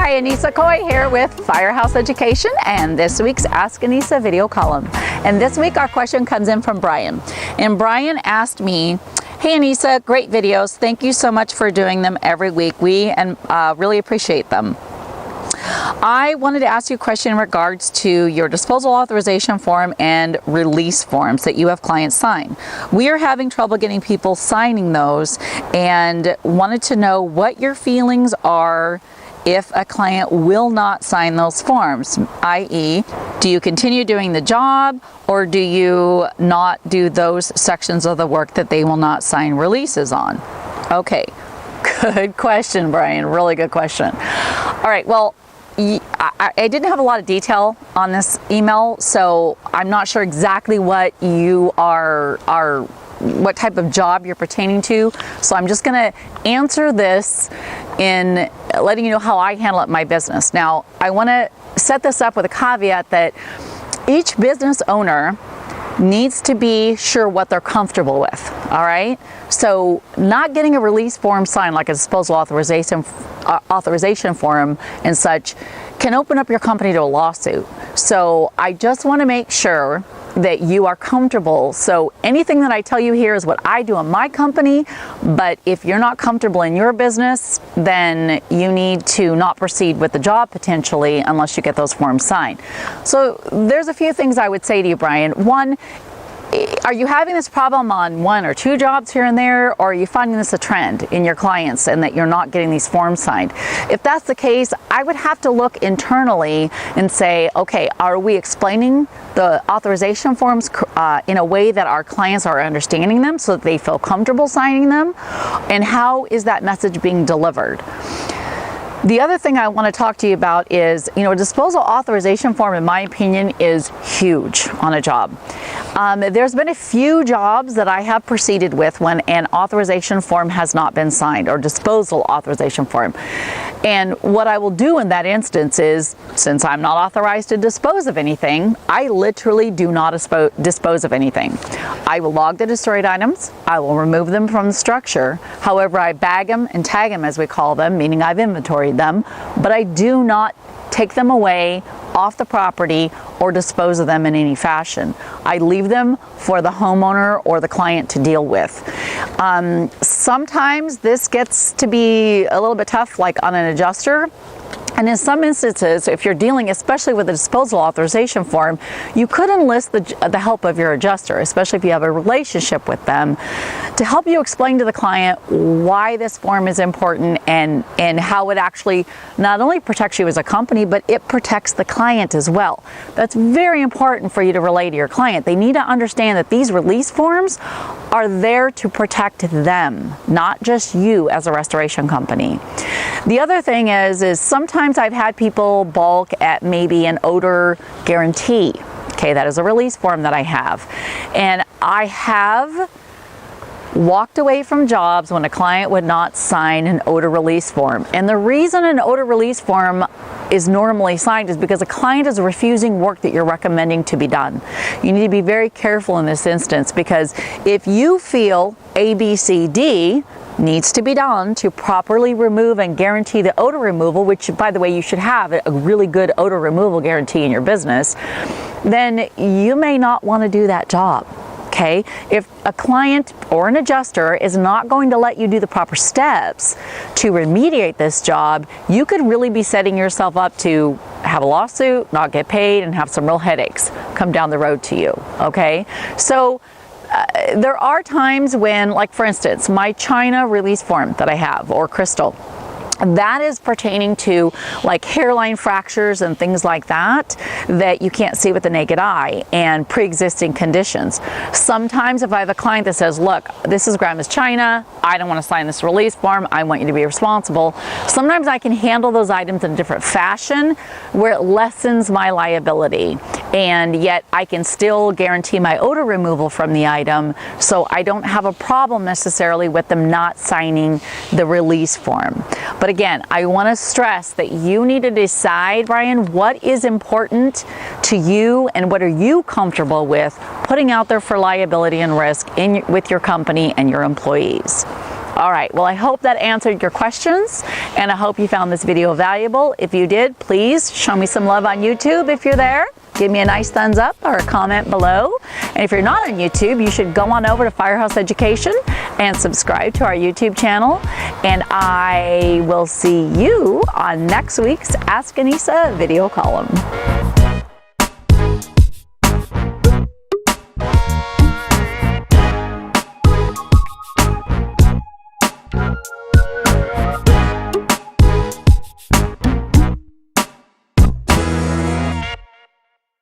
Hi, Anissa Coy here with Firehouse Education and this week's Ask Anissa video column. And this week our question comes in from Brian. And Brian asked me, hey Anissa, great videos. Thank you so much for doing them every week. We really appreciate them. I wanted to ask you a question in regards to your disposal authorization form and release forms that you have clients sign. We are having trouble getting people signing those and wanted to know what your feelings are if a client will not sign those forms, i.e., do you continue doing the job or do you not do those sections of the work that they will not sign releases on? Okay, good question, Brian. Really good question. All right, well, I didn't have a lot of detail on this email, so I'm not sure exactly what you what type of job you're pertaining to. So I'm just going to answer this in letting you know how I handle it in my business. Now, I want to set this up with a caveat that each business owner needs to be sure what they're comfortable with, all right? So not getting a release form signed, like a disposal authorization form and such, can open up your company to a lawsuit. So I just want to make sure that you are comfortable. So anything that I tell you here is what I do in my company, but if you're not comfortable in your business, then you need to not proceed with the job potentially unless you get those forms signed. So there's a few things I would say to you, Brian. One, are you having this problem on one or two jobs here and there, or are you finding this a trend in your clients and that you're not getting these forms signed? If that's the case, I would have to look internally and say, okay, are we explaining the authorization forms in a way that our clients are understanding them so that they feel comfortable signing them? And how is that message being delivered? The other thing I want to talk to you about is, a disposal authorization form, in my opinion, is huge on a job. There's been a few jobs that I have proceeded with when an authorization form has not been signed, or disposal authorization form. And what I will do in that instance is, since I'm not authorized to dispose of anything, I literally do not dispose of anything. I will log the destroyed items, I will remove them from the structure. However, I bag them and tag them, as we call them, meaning I've inventoried them, but I do not take them away off the property or dispose of them in any fashion. I leave them for the homeowner or the client to deal with. Sometimes this gets to be a little bit tough, like on an adjuster. And in some instances, if you're dealing especially with a disposal authorization form, you could enlist the help of your adjuster, especially if you have a relationship with them, to help you explain to the client why this form is important and how it actually not only protects you as a company, but it protects the client as well. That's very important for you to relay to your client. They need to understand that these release forms are there to protect them, not just you as a restoration company. The other thing is sometimes I've had people balk at maybe an odor guarantee. Okay, that is a release form that I have. And I have walked away from jobs when a client would not sign an odor release form. And the reason an odor release form is normally signed is because a client is refusing work that you're recommending to be done. You need to be very careful in this instance, because if you feel A, B, C, D needs to be done to properly remove and guarantee the odor removal, which, by the way, you should have a really good odor removal guarantee in your business, then you may not want to do that job. Okay, if a client or an adjuster is not going to let you do the proper steps to remediate this job, you could really be setting yourself up to have a lawsuit, not get paid, and have some real headaches come down the road to you. Okay, so there are times when, like for instance, my China release form that I have, or crystal, that is pertaining to like hairline fractures and things like that you can't see with the naked eye, and pre-existing conditions. Sometimes if I have a client that says, look, this is Grandma's China, I don't want to sign this release form, I want you to be responsible, sometimes I can handle those items in a different fashion where it lessens my liability, and yet I can still guarantee my odor removal from the item, so I don't have a problem necessarily with them not signing the release form. But again, I want to stress that you need to decide, Brian, what is important to you and what are you comfortable with putting out there for liability and risk with your company and your employees. All right, well, I hope that answered your questions, and I hope you found this video valuable. If you did, please show me some love on YouTube if you're there. Give me a nice thumbs up or a comment below. And if you're not on YouTube, you should go on over to Firehouse Education and subscribe to our YouTube channel. And I will see you on next week's Ask Anissa video column.